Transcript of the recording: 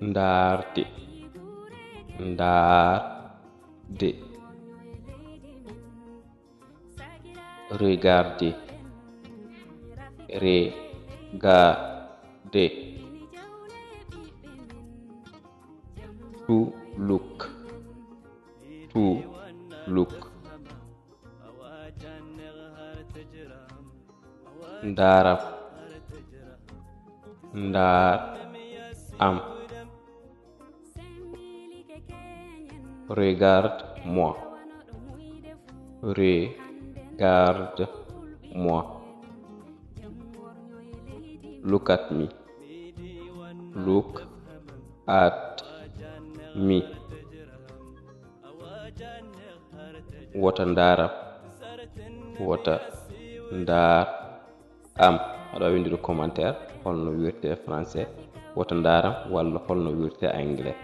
ndaarde, ndaarde. Regarder, regarder. To look, to look. Ndaram, ndaram. Regarde-moi, regarde-moi. Look at me, look at me. Wata ndaram, wata ndaram. Aɗa wawi windude commentaire holno wirte français wata ndaram walla holno wirte anglais.